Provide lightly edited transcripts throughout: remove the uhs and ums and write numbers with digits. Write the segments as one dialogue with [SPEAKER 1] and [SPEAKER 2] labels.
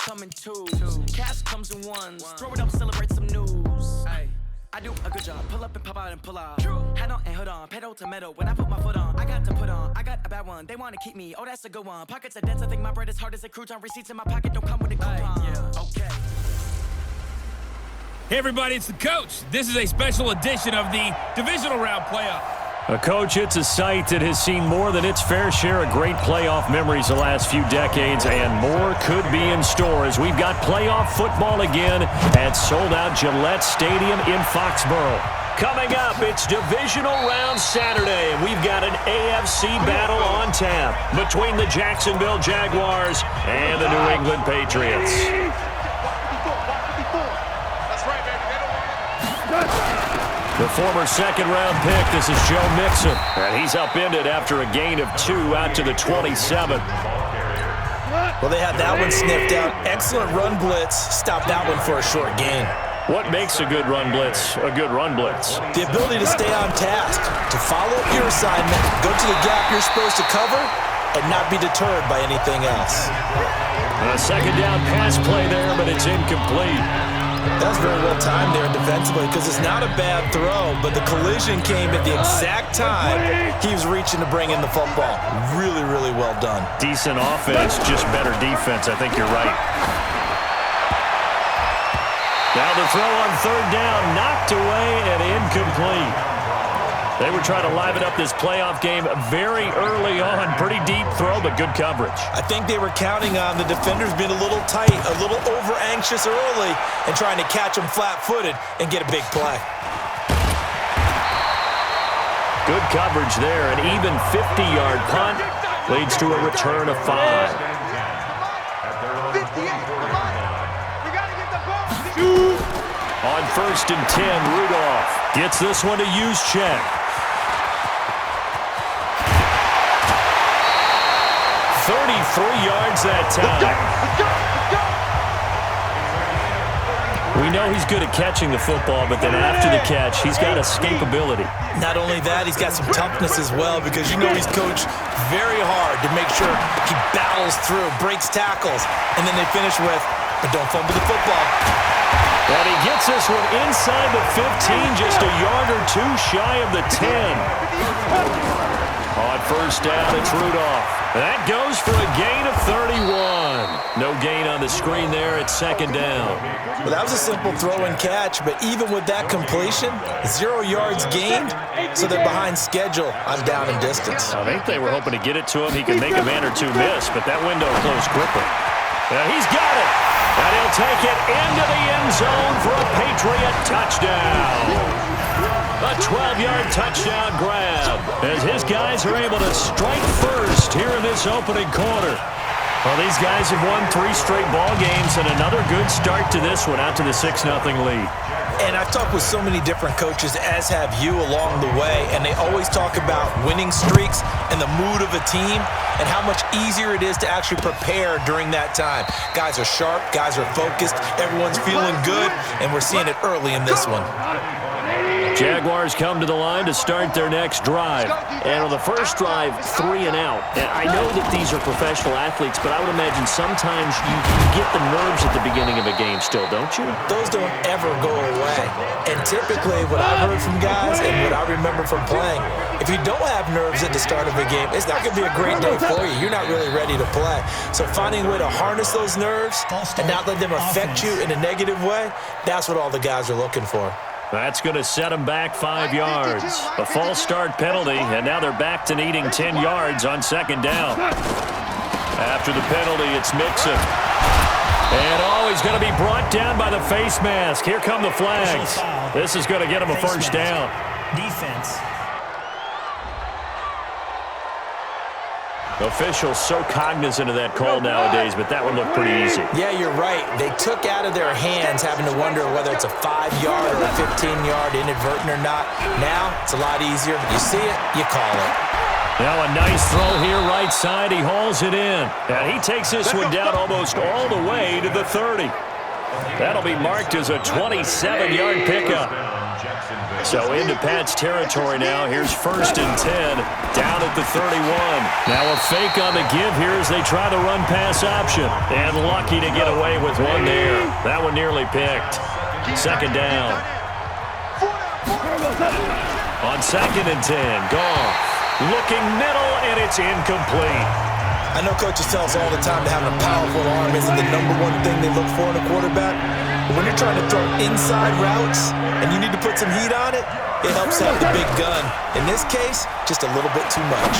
[SPEAKER 1] Come in twos. Cash comes in ones. Throw it up, celebrate some news. I do a good job. Pull up and pop out and pull out. Hat on and hood on. Pedal to metal. When I put my foot on, I got to put on. I got a bad one. They want to keep me. Oh, that's a good one. Pockets are dense. I think my bread is hard as a crouton. Receipts in my pocket don't come with a coupon. Yeah, okay.
[SPEAKER 2] Hey, everybody, it's the coach. This is a special edition of the divisional round playoff.
[SPEAKER 3] Coach, it's a site that has seen more than its fair share of great playoff memories the last few decades, and more could be in store as we've got playoff football again at sold-out Gillette Stadium in Foxborough. Coming up, it's divisional round Saturday, and we've got an AFC battle on tap between the Jacksonville Jaguars and the New England Patriots. The former second-round pick, this is Joe Mixon, and he's upended after a gain of 2 out to the 27th.
[SPEAKER 4] Well, they had that one sniffed out. Excellent run blitz. Stopped that one for a short gain.
[SPEAKER 3] What makes a good run blitz a good run blitz?
[SPEAKER 4] The ability to stay on task, to follow up your assignment, go to the gap you're supposed to cover, and not be deterred by anything else.
[SPEAKER 3] A second down pass play there, but it's incomplete.
[SPEAKER 4] That's very well timed there defensively because it's not a bad throw, but the collision came at the exact time he was reaching to bring in the football. Really, really well done.
[SPEAKER 3] Decent offense, just better defense. I think you're right. Now the throw on third down, knocked away and incomplete. They were trying to liven up this playoff game very early on. Pretty deep throw, but good coverage.
[SPEAKER 4] I think they were counting on the defenders being a little tight, a little over-anxious early, and trying to catch them flat-footed and get a big play.
[SPEAKER 3] Good coverage there. An even 50-yard punt leads to a return of 5. On first and 10, Rudolph gets this one to Juszczyk. 33 yards that time. We know he's good at catching the football, but then after the catch, he's got escapability.
[SPEAKER 4] Not only that, he's got some toughness as well because you know he's coached very hard to make sure he battles through, breaks tackles, and then they finish with, but don't fumble the football.
[SPEAKER 3] And he gets this one inside the 15, just a yard or two shy of the 10. On first down, it's Rudolph. That goes for a gain of 31. No gain on the screen there at second down.
[SPEAKER 4] Well, that was a simple throw and catch, but even with that completion, 0 yards gained, so they're behind schedule on down and distance.
[SPEAKER 3] I think they were hoping to get it to him. He could make a man or two miss, but that window closed quickly. Now he's got it. And he'll take it into the end zone for a Patriot touchdown. A 12-yard touchdown grab as his guys are able to strike first here in this opening quarter. Well, these guys have won 3 straight ball games and another good start to this one out to the 6-0 lead.
[SPEAKER 4] And I've talked with so many different coaches, as have you along the way, and they always talk about winning streaks and the mood of a team and how much easier it is to actually prepare during that time. Guys are sharp, guys are focused, everyone's feeling good, and we're seeing it early in this one.
[SPEAKER 3] Jaguars come to the line to start their next drive. And on the first drive, 3 and out. And I know that these are professional athletes, but I would imagine sometimes you get the nerves at the beginning of a game still, don't you?
[SPEAKER 4] Those don't ever go away. And typically what I've heard from guys and what I remember from playing, if you don't have nerves at the start of a game, it's not going to be a great day for you. You're not really ready to play. So finding a way to harness those nerves and not let them affect you in a negative way, that's what all the guys are looking for.
[SPEAKER 3] That's going to set them back 5 yards. A false start penalty, and now they're back to needing 10 yards on second down. After the penalty, it's Mixon. And, he's going to be brought down by the face mask. Here come the flags. This is going to get him a first down.
[SPEAKER 5] Defense.
[SPEAKER 3] Officials so cognizant of that call nowadays, but that one looked pretty easy.
[SPEAKER 4] Yeah, you're right. They took out of their hands having to wonder whether it's a 5-yard or a 15-yard inadvertent or not. Now, it's a lot easier. You see it, you call it.
[SPEAKER 3] Now a nice throw here right side. He hauls it in. And he takes this one down almost all the way to the 30. That'll be marked as a 27-yard pickup. So into Pat's territory now. Here's 1st and 10, down at the 31. Now a fake on the give here as they try the run-pass option. And lucky to get away with one there. That one nearly picked. 2nd down. On 2nd and 10, Goff looking middle, and it's incomplete.
[SPEAKER 4] I know coaches tell us all the time that having a powerful arm isn't the #1 thing they look for in a quarterback. But when you're trying to throw inside routes and you need to put some heat on it, it helps have the big gun. In this case, just a little bit too much.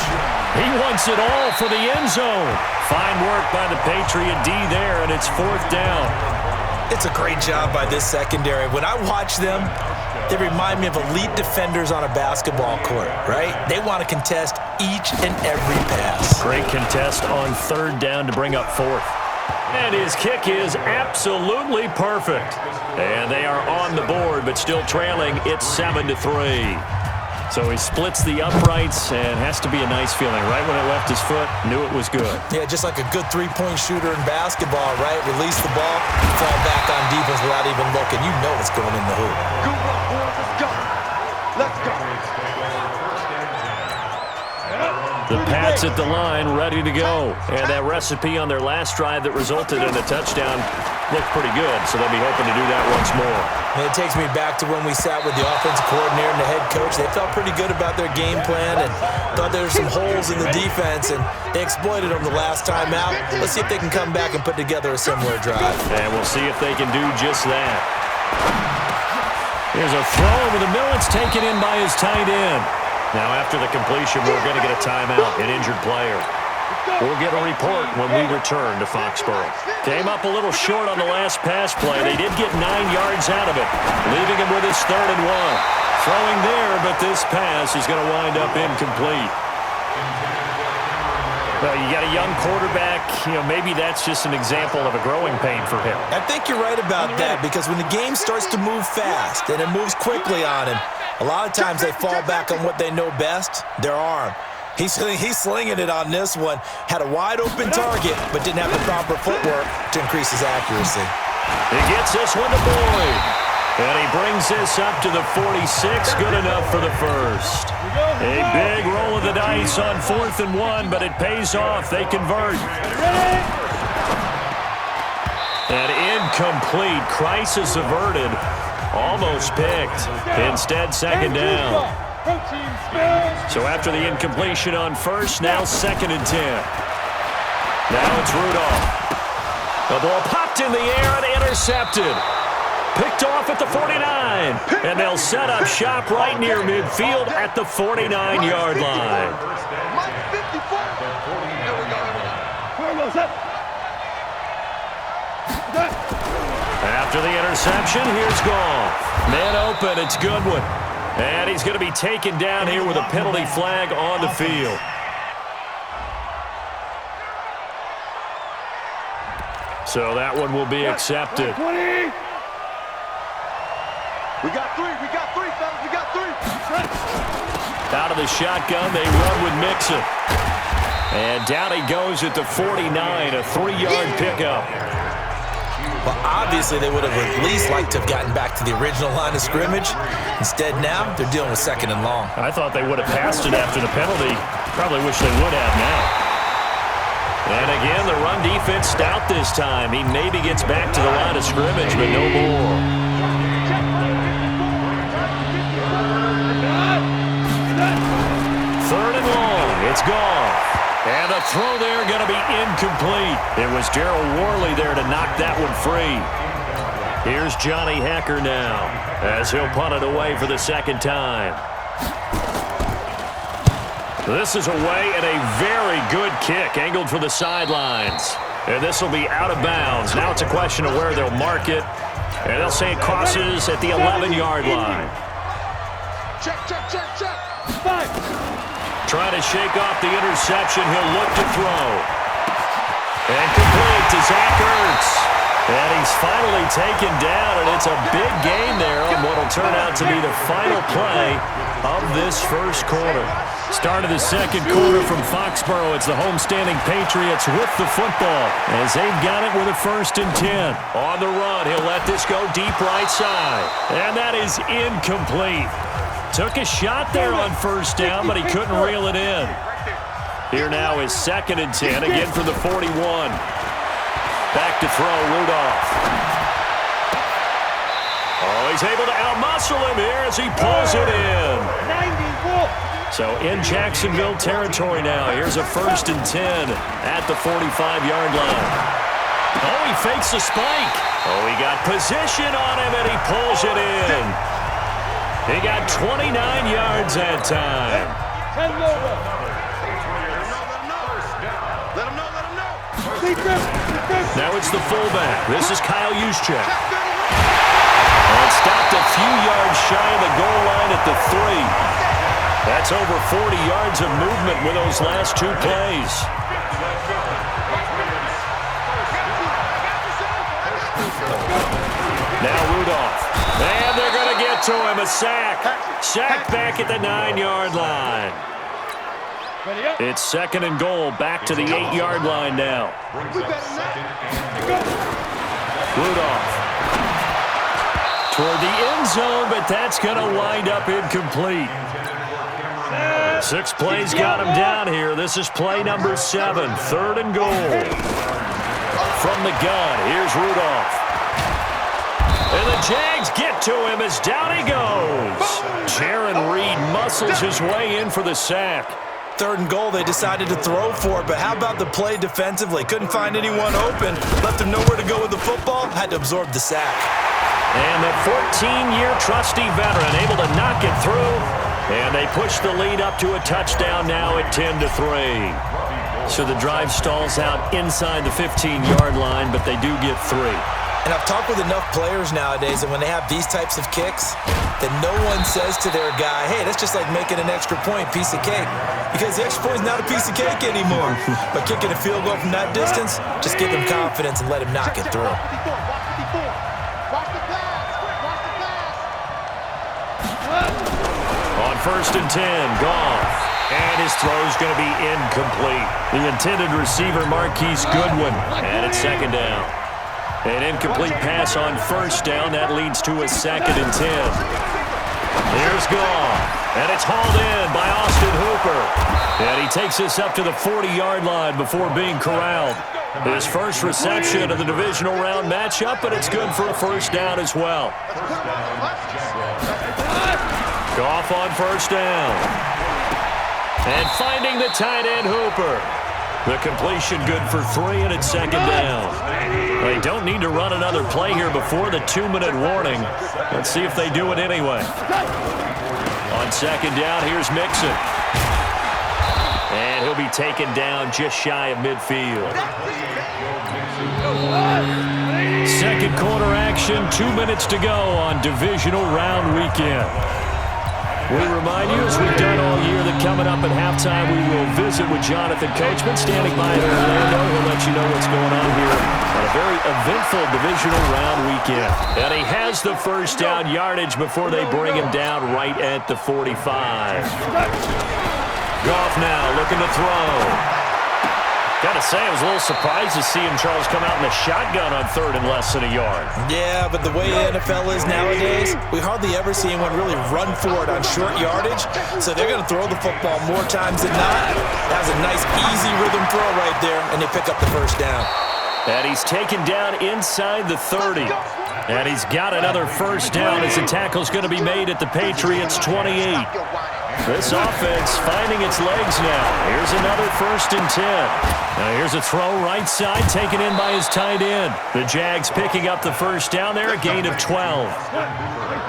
[SPEAKER 3] He wants it all for the end zone. Fine work by the Patriot D there, and it's 4th down.
[SPEAKER 4] It's a great job by this secondary. When I watch them, they remind me of elite defenders on a basketball court, right? They want to contest each and every pass.
[SPEAKER 3] Great contest on 3rd down to bring up 4th. And his kick is absolutely perfect. And they are on the board, but still trailing. It's 7-3. So he splits the uprights, and has to be a nice feeling. Right when it left his foot, knew it was good.
[SPEAKER 4] Yeah, just like a good three-point shooter in basketball, right? Release the ball, fall back on defense without even looking. You know it's going in the hoop.
[SPEAKER 5] Good luck, boys. Let's go. Let's go.
[SPEAKER 3] The Pats at the line, ready to go. And that recipe on their last drive that resulted in a touchdown looked pretty good, so they'll be hoping to do that once more.
[SPEAKER 4] And it takes me back to when we sat with the offensive coordinator and the head coach. They felt pretty good about their game plan and thought there were some holes in the defense, and they exploited them the last time out. Let's see if they can come back and put together a similar drive.
[SPEAKER 3] And we'll see if they can do just that. Here's a throw over the middle. It's taken in by his tight end. Now, after the completion, we're going to get a timeout, an injured player. We'll get a report when we return to Foxborough. Came up a little short on the last pass play. They did get 9 yards out of it, leaving him with his 3rd and 1. Throwing there, but this pass is going to wind up incomplete. Well, you got a young quarterback. Maybe that's just an example of a growing pain for him.
[SPEAKER 4] I think you're right about that, because when the game starts to move fast and it moves quickly on him, a lot of times they fall back on what they know best, their arm. He's slinging it on this one. Had a wide-open target, but didn't have the proper footwork to increase his accuracy.
[SPEAKER 3] He gets this one to Boyd. And he brings this up to the 46. Good enough for the 1st. A big roll of the dice on 4th and 1, but it pays off. They convert. And incomplete. Crisis averted. Almost picked. Instead, 2nd down. So after the incompletion on 1st, now 2nd and 10. Now it's Rudolph. The ball popped in the air and intercepted. Picked off at the 49. And they'll set up shop right near midfield at the 49-yard line. After the interception, here's Goff. Man open, it's Goodwin. And he's going to be taken down here with a penalty flag on the field. So that one will be accepted.
[SPEAKER 5] We got 3, fellas, we got 3.
[SPEAKER 3] Out of the shotgun, they run with Mixon. And down he goes at the 49, a 3-yard pickup.
[SPEAKER 4] Well, obviously they would have at least liked to have gotten back to the original line of scrimmage. Instead, now they're dealing with 2nd and long.
[SPEAKER 3] I thought they would have passed it after the penalty. Probably wish they would have now. And again, the run defense stout this time. He maybe gets back to the line of scrimmage, but no more. Third and long. It's Goff. And the throw there going to be incomplete. It was Gerald Worley there to knock that one free. Here's Johnny Hacker now as he'll punt it away for the 2nd time. This is away and a very good kick angled for the sidelines. And this will be out of bounds. Now it's a question of where they'll mark it. And they'll say it crosses at the 11-yard line.
[SPEAKER 5] Check.
[SPEAKER 3] Trying to shake off the interception. He'll look to throw. And complete to Zach Ertz. And he He's finally taken down, and it's a big gain there on what will turn out to be the final play of this first quarter. Start of the second quarter from Foxborough. It's the homestanding Patriots with the football as they've got it with a 1st and 10. On the run, he'll let this go deep right side. And that is incomplete. Took a shot there on 1st down, but he couldn't reel it in. Here now is 2nd and 10, again from the 41. Back to throw, Rudolph. Oh, he's able to outmuscle him here as he pulls it in. So in Jacksonville territory now. Here's a 1st and 10 at the 45-yard line. Oh, he fakes the spike. Oh, he got position on him, and he pulls it in. He got 29 yards that time. Now it's the fullback. This is Kyle Juszczyk. And stopped a few yards shy of the goal line at the 3. That's over 40 yards of movement with those last 2 plays. Now Rudolph. And they're going to get to him. A sack. Sack back at the 9-yard line. It's 2nd and goal. Back to the 8-yard line now. Rudolph. Toward the end zone, but that's going to wind up incomplete. 6 plays got him down here. This is play number 7. 3rd and goal. From the gun, here's Rudolph. And the Jags get to him as down he goes. Jaron Reed muscles his way in for the sack.
[SPEAKER 4] 3rd and goal, they decided to throw for it, but how about the play defensively? Couldn't find anyone open. Left him nowhere to go with the football. Had to absorb the sack.
[SPEAKER 3] And the 14-year trusty veteran able to knock it through. And they push the lead up to a touchdown now at 10-3. So the drive stalls out inside the 15-yard line, but they do get 3.
[SPEAKER 4] And I've talked with enough players nowadays that when they have these types of kicks, that no one says to their guy, hey, that's just like making an extra point, piece of cake. Because the extra point is not a piece of cake anymore. But kicking a field goal from that distance, just give him confidence and let him knock it through.
[SPEAKER 3] On 1st and 10, Goff. And his throw's going to be incomplete. The intended receiver, Marquise Goodwin. And it's 2nd down. An incomplete pass on 1st down. That leads to a 2nd and 10. Here's Goff. And it's hauled in by Austin Hooper. And he takes this up to the 40-yard line before being corralled. His first reception of the divisional round matchup, but it's good for a 1st down as well. Goff on 1st down. And finding the tight end, Hooper. The completion good for 3, and it's 2nd down. They don't need to run another play here before the 2-minute warning. Let's see if they do it anyway. On 2nd down, here's Mixon. And he'll be taken down just shy of midfield. 2nd quarter action, 2 minutes to go on divisional round weekend. We remind you, as we've done all year, that coming up at halftime, we will visit with Jonathan Coachman, standing by in Orlando. He'll let you know what's going on here on a very eventful divisional round weekend. And he has the 1st down yardage before they bring him down right at the 45. Goff now looking to throw. Got to say, I was a little surprised to see him, Charles, come out in the shotgun on 3rd and less than a yard.
[SPEAKER 4] Yeah, but the way the NFL is nowadays, we hardly ever see anyone really run for it on short yardage. So they're going to throw the football more times than not. That was a nice, easy rhythm throw right there, and they pick up the 1st down.
[SPEAKER 3] And he's taken down inside the 30. And he's got another 1st down as the tackle's going to be made at the Patriots' 28. This offense finding its legs now. Here's another 1st and 10. Now here's a throw right side taken in by his tight end. The Jags picking up the 1st down there, a gain of 12.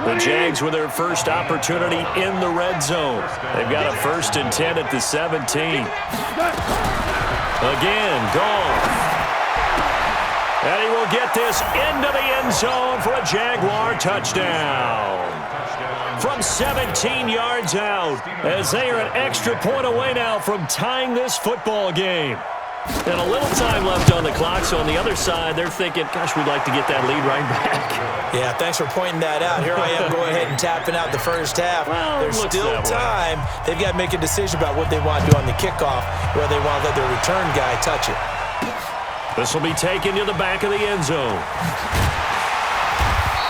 [SPEAKER 3] The Jags with their first opportunity in the red zone. They've got a 1st and 10 at the 17. Again, Goff. And he will get this into the end zone for a Jaguar touchdown. From 17 yards out, as they are an extra point away now from tying this football game. And a little time left on the clock, so on the other side, they're thinking, gosh, we'd like to get that lead right back.
[SPEAKER 4] Yeah, thanks for pointing that out. Here I am going ahead and tapping out the first half.
[SPEAKER 3] Well,
[SPEAKER 4] There's still time. They've got to make a decision about what they want to do on the kickoff, where they want to let their return guy touch it.
[SPEAKER 3] This will be taken to the back of the end zone.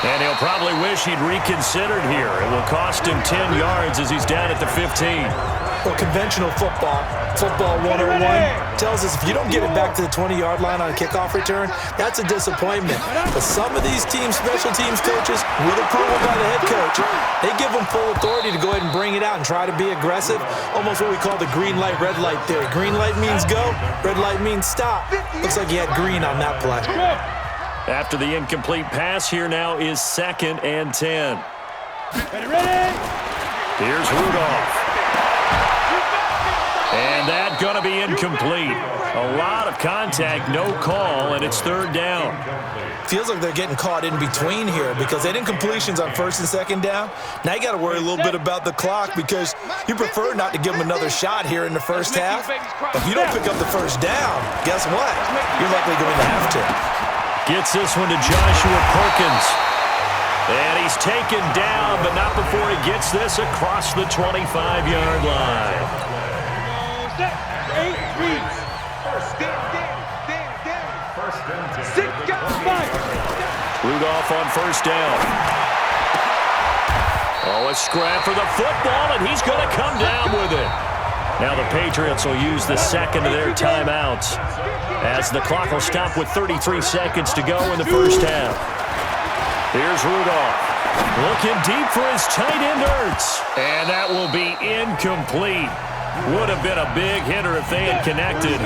[SPEAKER 3] And he'll probably wish he'd reconsidered here. It will cost him 10 yards as he's down at the 15.
[SPEAKER 4] Well, conventional football 101, tells us if you don't get it back to the 20-yard line on a kickoff return, that's a disappointment. But some of these teams, special teams coaches, with approval by the head coach, they give them full authority to go ahead and bring it out and try to be aggressive, almost what we call the green light, red light theory. Green light means go, red light means stop. Looks like he had green on that play.
[SPEAKER 3] After the incomplete pass, here now is 2nd and 10.
[SPEAKER 5] Ready?
[SPEAKER 3] Here's Rudolph. And that's going to be incomplete. A lot of contact, no call, and it's 3rd down.
[SPEAKER 4] Feels like they're getting caught in between here because they didn't incompletions on 1st and 2nd down. Now you got to worry a little bit about the clock because you prefer not to give them another shot here in the first half. But if you don't pick up the first down, guess what? You're likely going to have to.
[SPEAKER 3] Gets this one to Joshua Perkins. And he's taken down, but not before he gets this across the 25-yard line. Rudolph on 1st down. Oh, a scrap for the football, and he's going to come down with it. Now the Patriots will use the 2nd of their timeouts as the clock will stop with 33 seconds to go in the first half. Here's Rudolph. Looking deep for his tight end, Ertz. And that will be incomplete. Would have been a big hitter if they had connected.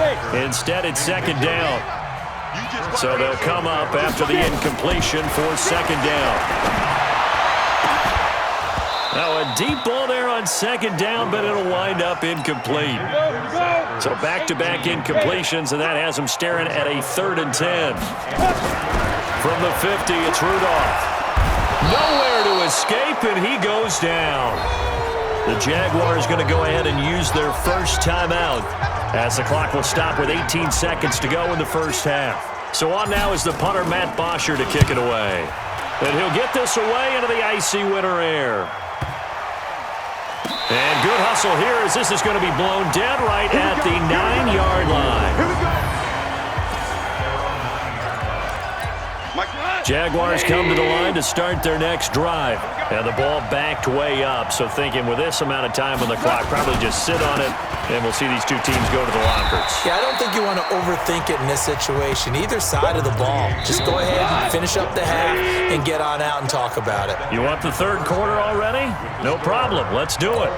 [SPEAKER 3] Instead, it's 2nd down. So they'll come up after the incompletion for 2nd down. Now a deep ball there on 2nd down, but it'll wind up incomplete. So back-to-back incompletions, and that has them staring at a 3rd and 10. From the 50, it's Rudolph. Nowhere to escape, and he goes down. The Jaguars going to go ahead and use their first timeout as the clock will stop with 18 seconds to go in the first half. So on now is the punter, Matt Bosher, to kick it away. And he'll get this away into the icy winter air. And good hustle here as this is going to be blown dead right at the 9-yard line. Jaguars come to the line to start their next drive. And the ball backed way up, so thinking with this amount of time on the clock, probably just sit on it, and we'll see these two teams go to the lockers.
[SPEAKER 4] Yeah, I don't think you want to overthink it in this situation. Either side of the ball. Just go ahead and finish up the half and get on out and talk about it.
[SPEAKER 3] You want the 3rd quarter already? No problem. Let's do it.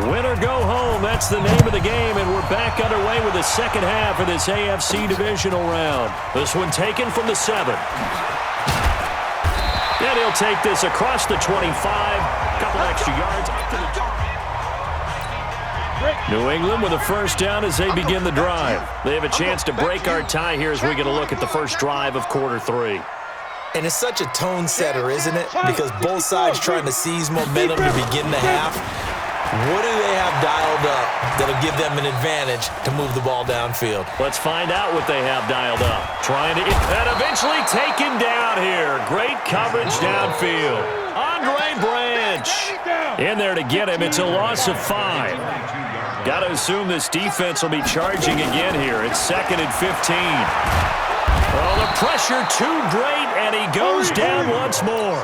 [SPEAKER 3] Win or go home, that's the name of the game, and we're back underway with the 2nd half of this AFC divisional round. This one taken from the 7. And he'll take this across the 25. Couple extra yards up to the New England with a 1st down as they begin the drive. They have a chance to break our tie here as we get a look at the first drive of quarter 3.
[SPEAKER 4] And it's such a tone setter, isn't it? Because both sides trying to seize momentum to begin the half. What do they have dialed up that'll give them an advantage to move the ball downfield?
[SPEAKER 3] Let's find out what they have dialed up. Trying to, and eventually taken down here. Great coverage downfield. Andre Branch in there to get him. It's a loss of 5. Got to assume this defense will be charging again here. It's 2nd and 15. Well, the pressure too great, and he goes down once more.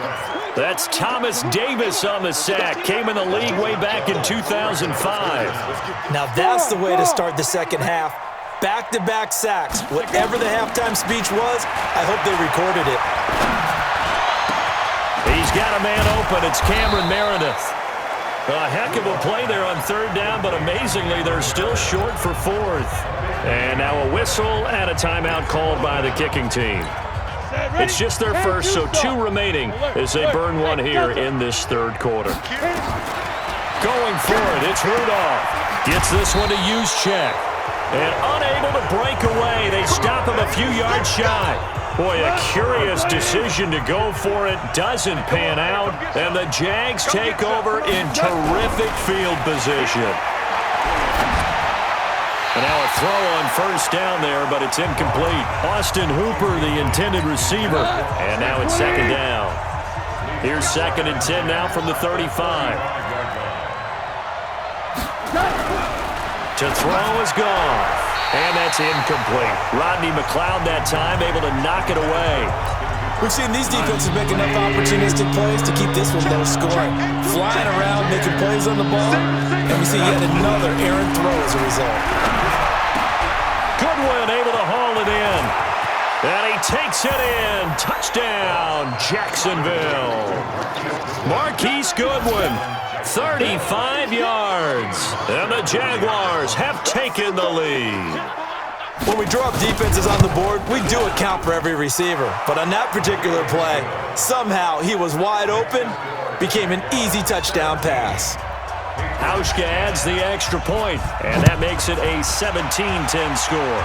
[SPEAKER 3] That's Thomas Davis on the sack. Came in the league way back in 2005.
[SPEAKER 4] Now that's the way to start the 2nd half. Back-to-back sacks. Whatever the halftime speech was, I hope they recorded it.
[SPEAKER 3] He's got a man open. It's Cameron Meredith. A heck of a play there on 3rd down, but amazingly, they're still short for 4th. And now a whistle and a timeout called by the kicking team. It's just their first, so 2 remaining as they burn one here in this 3rd quarter. Going for it, it's Rudolph. Gets this one to Juszczyk. And unable to break away, they stop him a few yards shy. Boy, a curious decision to go for it. Doesn't pan out, and the Jags take over in terrific field position. And now a throw on first down there, but it's incomplete. Austin Hooper, the intended receiver. And now it's second down. Here's 2nd and 10 now from the 35. To throw is gone. And that's incomplete. Rodney McLeod that time able to knock it away.
[SPEAKER 4] We've seen these defenses make enough opportunistic plays to keep this one low scoring. Flying around, making plays on the ball, and we see yet another errant throw as a result.
[SPEAKER 3] Goodwin able to haul it in. And he takes it in. Touchdown, Jacksonville. Marquise Goodwin, 35 yards. And the Jaguars have taken the lead.
[SPEAKER 4] When we draw up defenses on the board, we do account for every receiver. But on that particular play, somehow he was wide open, became an easy touchdown pass.
[SPEAKER 3] Hauschka adds the extra point, and that makes it a 17-10 score.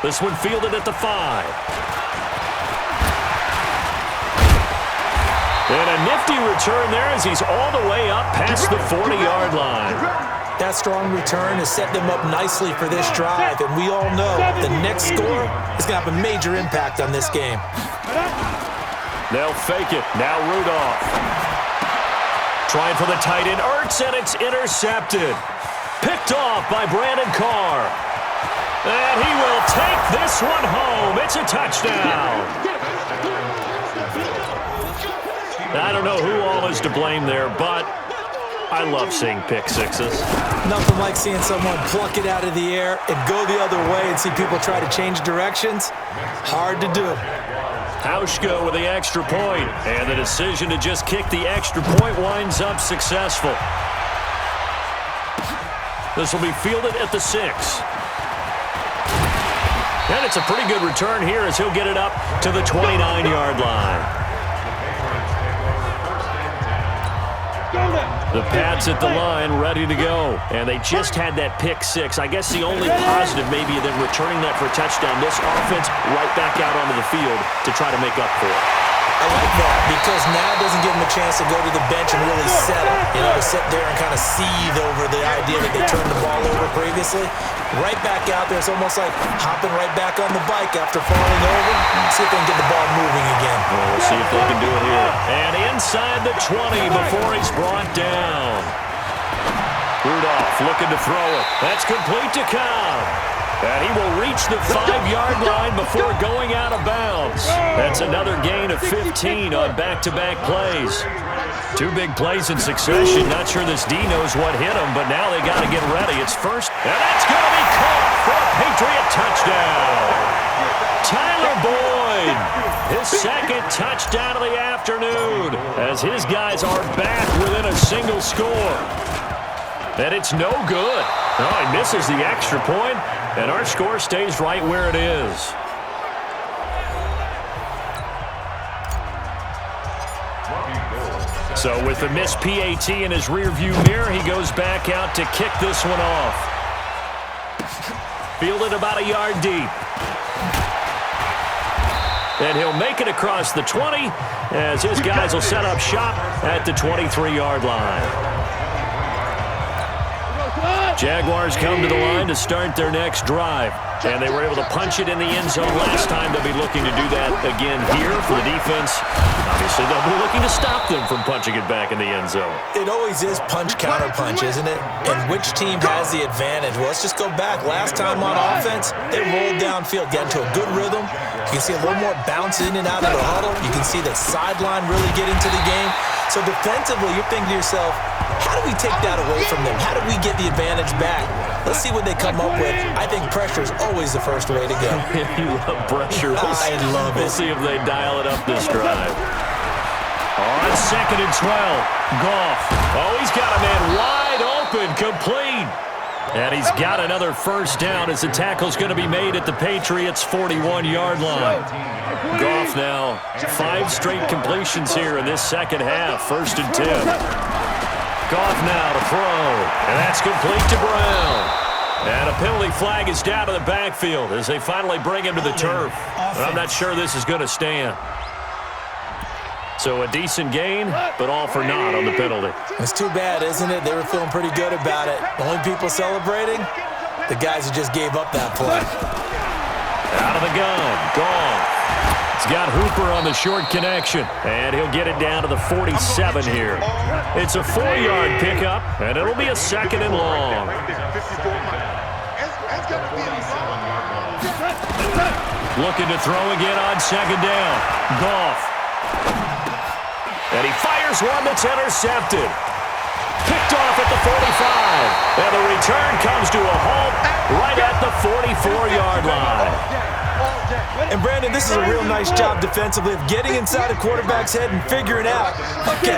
[SPEAKER 3] This one fielded at the 5. And a nifty return there as he's all the way up past the 40-yard line.
[SPEAKER 4] That strong return has set them up nicely for this drive, and we all know the next score is going to have a major impact on this game.
[SPEAKER 3] They'll fake it. Now Rudolph. Trying for the tight end, Ertz, and it's intercepted. Picked off by Brandon Carr. And he will take this one home. It's a touchdown. I don't know who all is to blame there, but I love seeing pick sixes.
[SPEAKER 4] Nothing like seeing someone pluck it out of the air and go the other way and see people try to change directions. Hard to do.
[SPEAKER 3] Hauschka with the extra point, and the decision to just kick the extra point winds up successful. This will be fielded at the 6. And it's a pretty good return here as he'll get it up to the 29-yard line. The Pats at the line, ready to go. And they just had that pick 6. I guess the only positive maybe of them returning that for a touchdown. This offense right back out onto the field to try to make up for it.
[SPEAKER 4] I like that because now it doesn't give them a chance to go to the bench and really settle. You know, to sit there and kind of seethe over the idea that they turned the ball over previously. Right back out there. It's almost like hopping right back on the bike after falling over. See if they can get the ball moving again.
[SPEAKER 3] Well, we'll see if they can do it here. And inside the 20 before he's brought down. Rudolph looking to throw it. That's complete to Cobb. And he will reach the 5-yard line before going out of bounds. That's another gain of 15 on back-to-back plays. 2 big plays in succession. Not sure this D knows what hit him, but now they got to get ready. It's first, and that's going to be caught for a Patriot touchdown. Tyler Boyd, his 2nd touchdown of the afternoon, as his guys are back within a single score. And it's no good. Oh, he misses the extra point, and our score stays right where it is. So with the missed PAT in his rearview mirror, he goes back out to kick this one off. Fielded about a yard deep. And he'll make it across the 20 as his guys will set up shop at the 23-yard line. Jaguars come to the line to start their next drive. And they were able to punch it in the end zone last time. They'll be looking to do that again here for the defense. Obviously, they'll be looking to stop them from punching it back in the end zone.
[SPEAKER 4] It always is punch-counter-punch, isn't it? And which team has the advantage? Well, let's just go back. Last time on offense, they rolled downfield, got into a good rhythm. You can see a little more bounce in and out of the huddle. You can see the sideline really get into the game. So defensively, you're thinking to yourself, how do we take that away from them? How do we get the advantage back? Let's see what they come up with. I think pressure is always the first way to go.
[SPEAKER 3] You love pressure.
[SPEAKER 4] I love it.
[SPEAKER 3] We'll see if they dial it up this drive. On 2nd and 12, Goff. Oh, he's got a man wide open, complete. And he's got another first down as the tackle's going to be made at the Patriots' 41-yard line. Goff now, 5 straight completions here in this second half, 1st and 10. Goff now to throw, and that's complete to Brown. And a penalty flag is down to the backfield as they finally bring him to the turf. And I'm not sure this is going to stand. So a decent gain, but all for naught on the penalty.
[SPEAKER 4] It's too bad, isn't it? They were feeling pretty good about it. The only people celebrating, the guys who just gave up that play.
[SPEAKER 3] Out of the gun, Goff. He's got Hooper on the short connection, and he'll get it down to the 47 here. It's a 4-yard pickup, and it'll be a 2nd and long. Looking to throw again on 2nd down. Goff. And he fires one that's intercepted. Picked off at the 45. And the return comes to a halt right at the 44-yard line.
[SPEAKER 4] And Brandon, this is a real nice job defensively of getting inside a quarterback's head and figuring out, okay,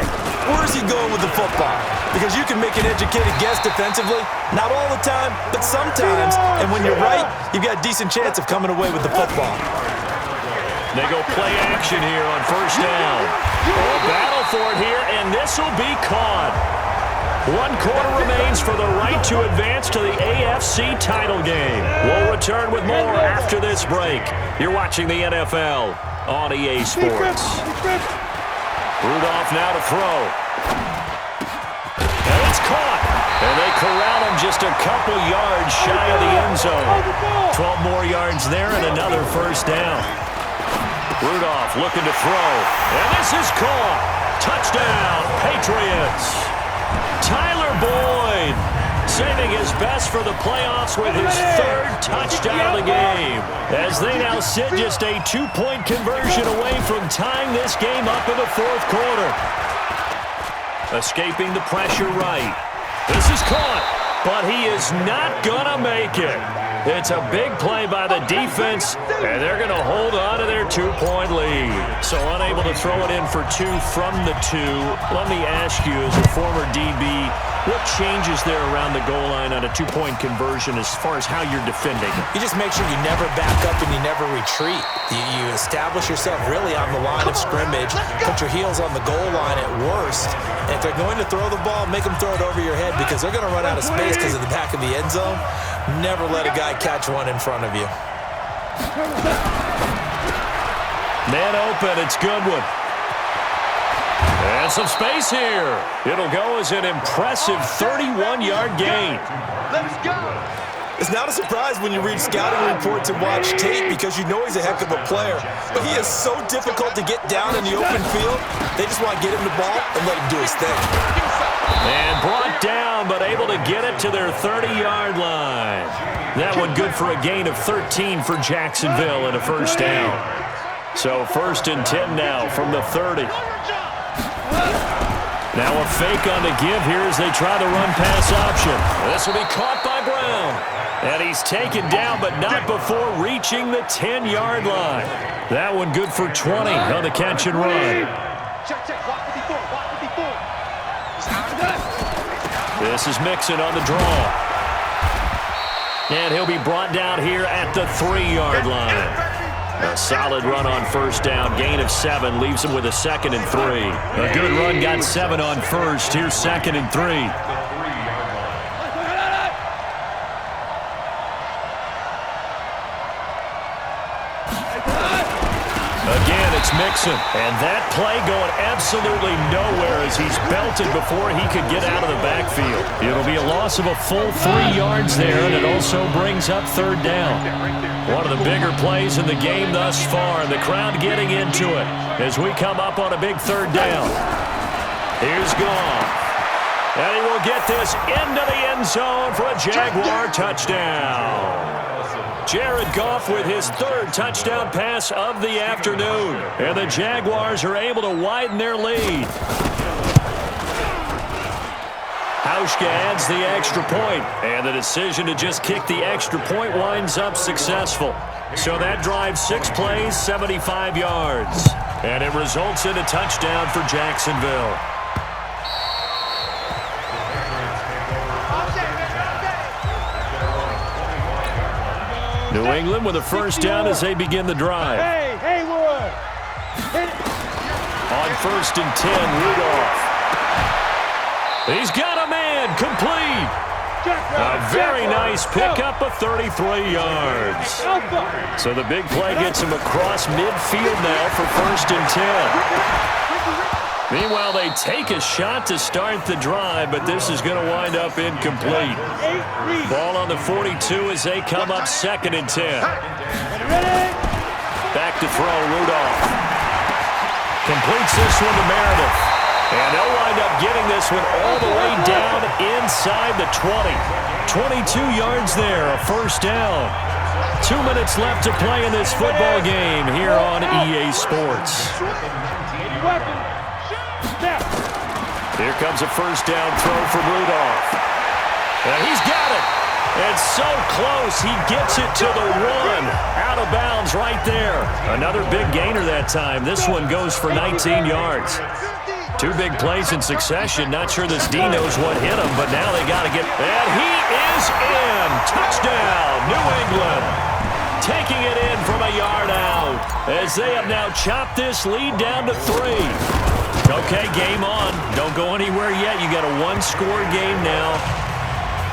[SPEAKER 4] where's he going with the football? Because you can make an educated guess defensively, not all the time, but sometimes. And when you're right, you've got a decent chance of coming away with the football.
[SPEAKER 3] They go play action here on 1st down. A battle for it here, and this will be caught. 1 quarter remains for the right to advance to the AFC title game. We'll return with more after this break. You're watching the NFL on EA Sports. Rudolph now to throw. And it's caught. And they corral him just a couple yards shy of the end zone. 12 more yards there and another 1st down. Rudolph looking to throw. And this is caught. Touchdown, Patriots. Tyler Boyd saving his best for the playoffs with his 3rd touchdown of the game, as they now sit just a 2-point conversion away from tying this game up in the 4th quarter. Escaping the pressure right. This is caught, but he is not gonna make it. It's a big play by the defense, and they're going to hold on to their 2-point lead. So unable to throw it in for 2 from the 2. Let me ask you, as a former DB, what changes there around the goal line on a 2-point conversion as far as how you're defending?
[SPEAKER 4] You just make sure you never back up and you never retreat. You establish yourself really on the line of scrimmage, put your heels on the goal line at worst. And if they're going to throw the ball, make them throw it over your head because they're going to run out of space because of the back of the end zone. Never let a guy catch one in front of you.
[SPEAKER 3] Man open, it's Goodwin. And some space here. It'll go as an impressive 31-yard gain.
[SPEAKER 5] Let's go.
[SPEAKER 4] It's not a surprise when you read scouting reports and watch tape because you know he's a heck of a player. But he is so difficult to get down in the open field. They just want to get him the ball and let him do his thing.
[SPEAKER 3] And brought down, but able to get it to their 30-yard line. That one good for a gain of 13 for Jacksonville and a 1st down. So 1st and 10 now from the 30. Now a fake on the give here as they try the run-pass option. This will be caught by Brown. And he's taken down, but not before reaching the 10-yard line. That one good for 20 on the catch and run. This is Mixon on the draw. And he'll be brought down here at the 3-yard line. A solid run on 1st down. Gain of 7 leaves him with a 2nd and 3. A good run got 7 on 1st. Here's 2nd and 3. Again, it's Mixon. And that play going absolutely nowhere as he's belted before he could get out of the backfield. It'll be a loss of a full 3 yards there, and it also brings up 3rd down. One of the bigger plays in the game thus far, and the crowd getting into it as we come up on a big 3rd down. Here's Goff. And he will get this into the end zone for a Jaguar touchdown. Jared Goff with his 3rd touchdown pass of the afternoon. And the Jaguars are able to widen their lead. Hauschka adds the extra point, and the decision to just kick the extra point winds up successful. So that drives 6 plays, 75 yards. And it results in a touchdown for Jacksonville. New England with a 1st down as they begin the drive.
[SPEAKER 5] Hey, Warren.
[SPEAKER 3] On 1st and 10, Rudolph. He's got a man, complete. A very nice pickup of 33 yards. So the big play gets him across midfield now for 1st and 10. Meanwhile, they take a shot to start the drive, but this is going to wind up incomplete. Ball on the 42 as they come up 2nd and 10. Back to throw, Rudolph. Completes this one to Meredith. And they'll wind up getting this one all the way down inside the 20. 22 yards there, a first down. 2 minutes left to play in this football game here on EA Sports. Here comes a first down throw for Rudolph. And he's got it. And so close, he gets it to the 1. Out of bounds right there. Another big gainer that time. This one goes for 19 yards. 2 big plays in succession. Not sure this D knows what hit him, but now they got to get... And he is in. Touchdown, New England. Taking it in from a yard out as they have now chopped this lead down to 3. Okay, game on. Don't go anywhere yet. You got a 1-score game now.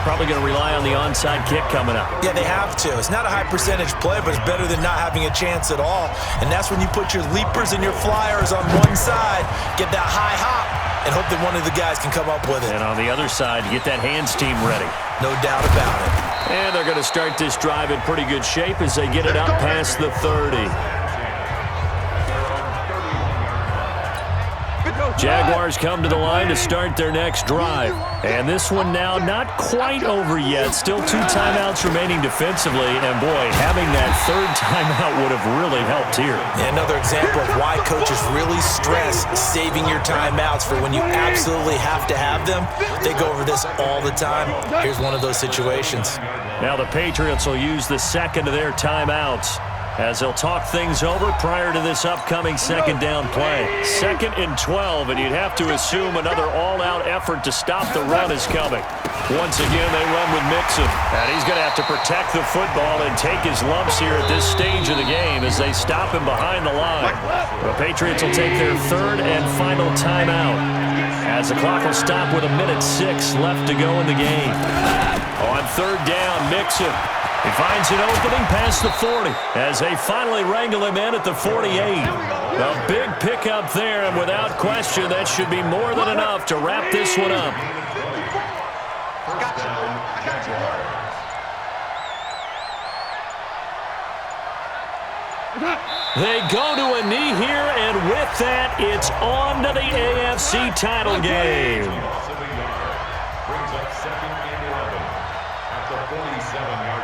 [SPEAKER 3] Probably going to rely on the onside kick coming up.
[SPEAKER 4] Yeah, they have to. It's not a high percentage play, but it's better than not having a chance at all. And that's when you put your leapers and your flyers on one side, get that high hop, and hope that one of the guys can come up with it.
[SPEAKER 3] And on the other side, get that hands team ready.
[SPEAKER 4] No doubt about it.
[SPEAKER 3] And they're going to start this drive in pretty good shape as they get it up past the 30. Jaguars come to the line to start their next drive. And this one now not quite over yet. Still 2 timeouts remaining defensively. And, boy, having that 3rd timeout would have really helped here.
[SPEAKER 4] Yeah, another example of why coaches really stress saving your timeouts for when you absolutely have to have them. They go over this all the time. Here's one of those situations.
[SPEAKER 3] Now the Patriots will use the 2nd of their timeouts as they'll talk things over prior to this upcoming 2nd down play. 2nd and 12, and you'd have to assume another all-out effort to stop the run is coming. Once again, they run with Mixon, and he's going to have to protect the football and take his lumps here at this stage of the game as they stop him behind the line. The Patriots will take their 3rd and final timeout as the clock will stop with 1:06 left to go in the game. On 3rd down, Mixon. He finds an opening past the 40 as they finally wrangle him in at the 48. A big pickup there, and without question, that should be more than enough to wrap this one up. They go to a knee here, and with that, it's on to the AFC title game.
[SPEAKER 6] Brings up 2nd and 11 at the 47-yard